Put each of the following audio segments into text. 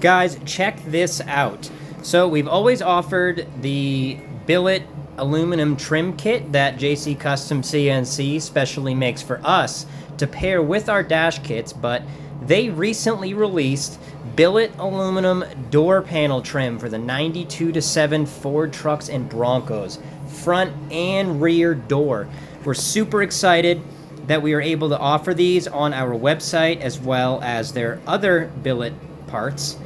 Guys, check this out. So we've always offered the billet aluminum trim kit that JC Custom CNC specially makes for us to pair with our dash kits, but they recently released billet aluminum door panel trim for the 92-7 Ford trucks and Broncos, front and rear door. We're super excited that we are able to offer these on our website, as well as their other billet parts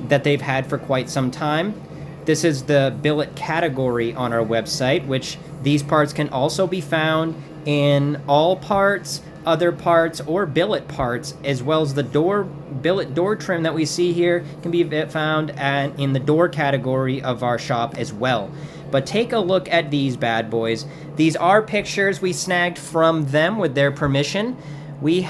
that they've had for quite some time. This is the billet category on our website, which these parts can also be found in all parts, other parts, or billet parts, as well as the billet door trim that we see here can be found in the door category of our shop as well. But take a look at these bad boys. These are pictures we snagged from them with their permission. We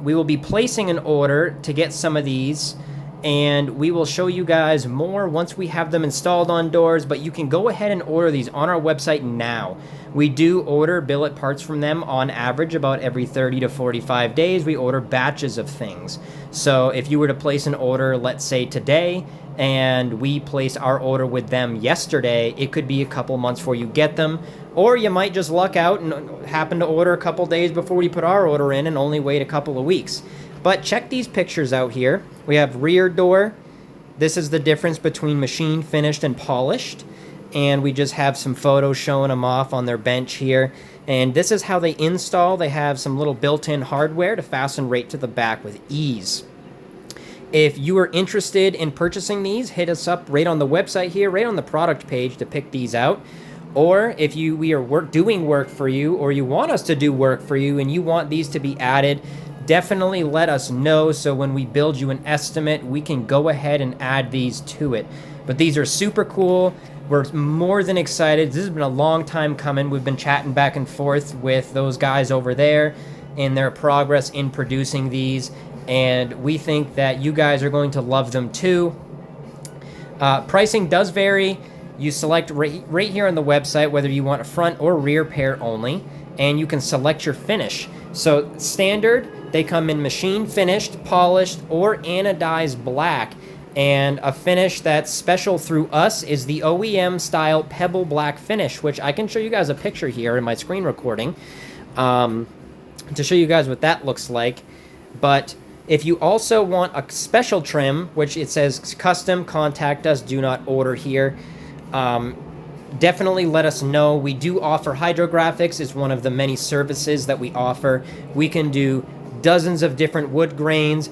will be placing an order to get some of these, and we will show you guys more once we have them installed on doors, but you can go ahead and order these on our website now. We do order billet parts from them on average about every 30 to 45 days. We order batches of things. So if you were to place an order, let's say today, and we place our order with them yesterday, it could be a couple months before you get them, or you might just luck out and happen to order a couple days before we put our order in and only wait a couple of weeks. But check these pictures out here. We have rear door. This is the difference between machine finished and polished. And we just have some photos showing them off on their bench here. And this is how they install. They have some little built-in hardware to fasten right to the back with ease. If you are interested in purchasing these, hit us up right on the website here, right on the product page to pick these out. Or if we are doing work for you, or you want us to do work for you and you want these to be added, definitely let us know, so when we build you an estimate, we can go ahead and add these to it. But these are super cool. We're more than excited. This has been a long time coming. We've been chatting back and forth with those guys over there in their progress in producing these, and we think that you guys are going to love them too. Pricing does vary. You select right here on the website whether you want a front or rear pair only, and you can select your finish. So standard, they come in machine finished, polished, or anodized black. And a finish that's special through us is the OEM style pebble black finish, which I can show you guys a picture here in my screen recording to show you guys what that looks like. But if you also want a special trim, which it says custom, contact us, do not order here. Definitely let us know. We do offer hydrographics. It's one of the many services that we offer. We can do dozens of different wood grains,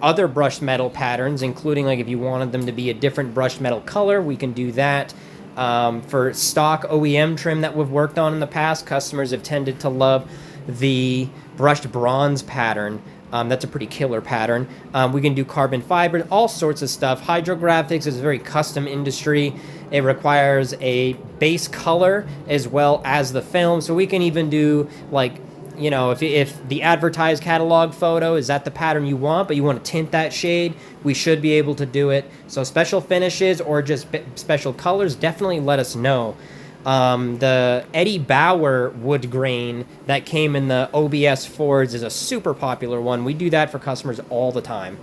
other brushed metal patterns, including like if you wanted them to be a different brushed metal color, we can do that. For stock OEM trim that we've worked on in the past, customers have tended to love the brushed bronze pattern. That's a pretty killer pattern. We can do carbon fiber, all sorts of stuff. Hydrographics is a very custom industry. It requires a base color as well as the film. So we can even do, like, you know, if the advertised catalog photo is that the pattern you want, but you want to tint that shade, we should be able to do it. So special finishes or just special colors, definitely let us know. The Eddie Bauer wood grain that came in the OBS Fords is a super popular one. We do that for customers all the time.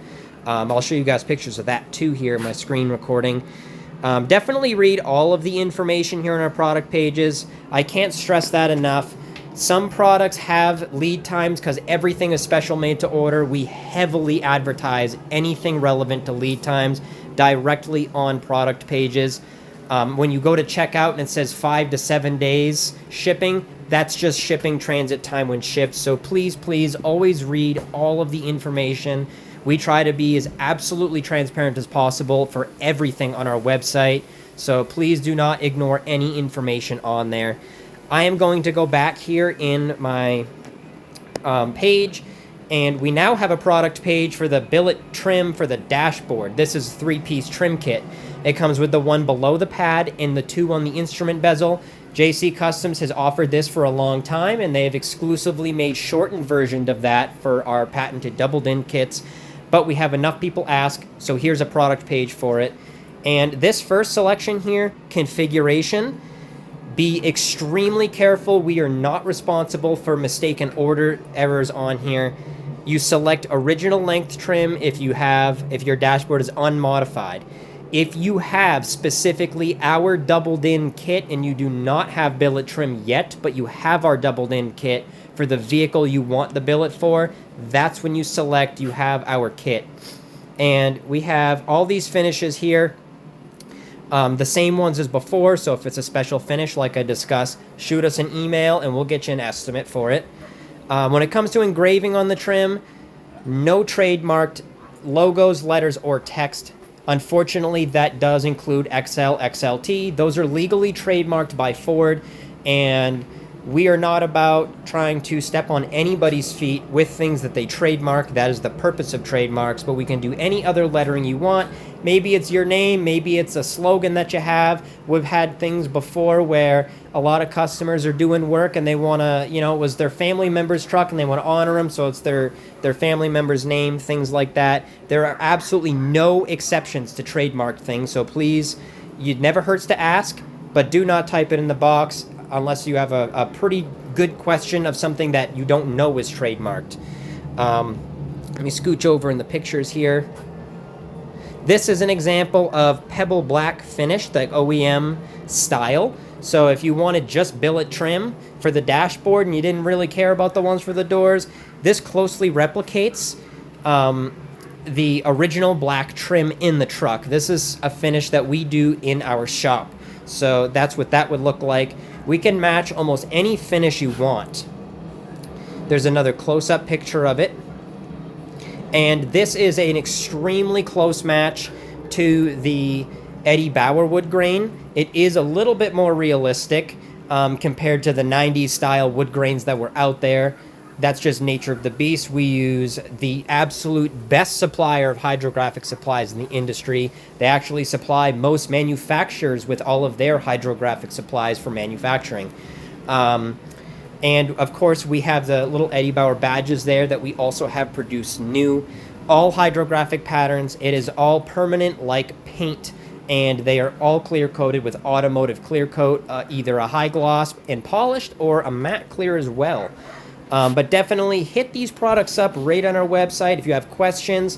I'll show you guys pictures of that too here in my screen recording. Definitely read all of the information here on our product pages. I can't stress that enough. Some products have lead times because everything is special made to order. We heavily advertise anything relevant to lead times directly on product pages. When you go to checkout and it says 5 to 7 days shipping, that's just shipping transit time when shipped. So please, please always read all of the information. We try to be as absolutely transparent as possible for everything on our website. So please do not ignore any information on there. I am going to go back here in my page, and we now have a product page for the billet trim for the dashboard. This is a 3-piece trim kit. It comes with the one below the pad and the 2 on the instrument bezel. JC Customs has offered this for a long time, and they have exclusively made shortened version of that for our patented doubled-in kits. But we have enough people ask, so here's a product page for it. And this first selection here, configuration, be extremely careful. We are not responsible for mistaken order errors on here. You select original length trim if your dashboard is unmodified. If you have specifically our doubled in kit and you do not have billet trim yet, but you have our doubled in kit for the vehicle you want the billet for, that's when you select you have our kit. And we have all these finishes here, the same ones as before. So if it's a special finish like I discussed, shoot us an email and we'll get you an estimate for it. When it comes to engraving on the trim, no trademarked logos, letters, or text. Unfortunately, that does include XL, XLT. Those are legally trademarked by Ford, and we are not about trying to step on anybody's feet with things that they trademark. That is the purpose of trademarks, but we can do any other lettering you want. Maybe it's your name, maybe it's a slogan that you have. We've had things before where a lot of customers are doing work and they want to, it was their family member's truck and they want to honor them, so it's their family member's name, things like that. There are absolutely no exceptions to trademark things, so please, it never hurts to ask, but do not type it in the box unless you have a pretty good question of something that you don't know is trademarked. Let me scooch over in the pictures here. This is an example of pebble black finish, the OEM style. So if you wanted just billet trim for the dashboard and you didn't really care about the ones for the doors, this closely replicates the original black trim in the truck. This is a finish that we do in our shop. So that's what that would look like. We can match almost any finish you want. There's another close-up picture of it. And this is an extremely close match to the Eddie Bauer wood grain. It is a little bit more realistic compared to the 90s style wood grains that were out there. That's just nature of the beast. We use the absolute best supplier of hydrographic supplies in the industry. They actually supply most manufacturers with all of their hydrographic supplies for manufacturing. And of course, we have the little Eddie Bauer badges there that we also have produced new. All hydrographic patterns. It is all permanent like paint, and they are all clear coated with automotive clear coat, either a high gloss and polished or a matte clear as well. But definitely hit these products up right on our website if you have questions.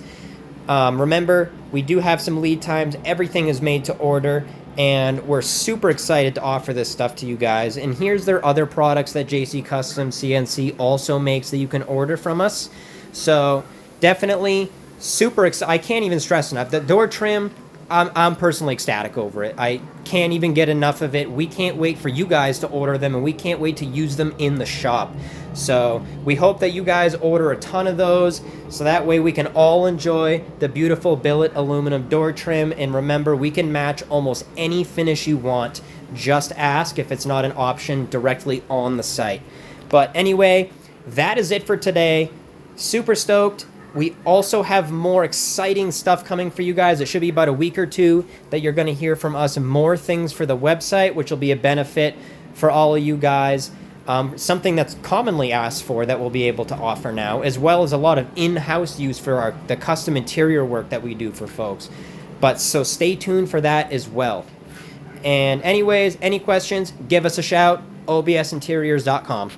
Remember, we do have some lead times. Everything is made to order, and we're super excited to offer this stuff to you guys. And here's their other products that JC Custom CNC also makes that you can order from us. So definitely super excited. I can't even stress enough. The door trim, I'm personally ecstatic over it. I can't even get enough of it. We can't wait for you guys to order them, and we can't wait to use them in the shop. So we hope that you guys order a ton of those, so that way we can all enjoy the beautiful billet aluminum door trim. And remember, we can match almost any finish you want. Just ask if it's not an option directly on the site. But anyway, that is it for today. Super stoked. We also have more exciting stuff coming for you guys. It should be about a week or two that you're going to hear from us more things for the website, which will be a benefit for all of you guys. Something that's commonly asked for that we'll be able to offer now, as well as a lot of in-house use for the custom interior work that we do for folks. But so stay tuned for that as well. And anyways, any questions, give us a shout, obsinteriors.com.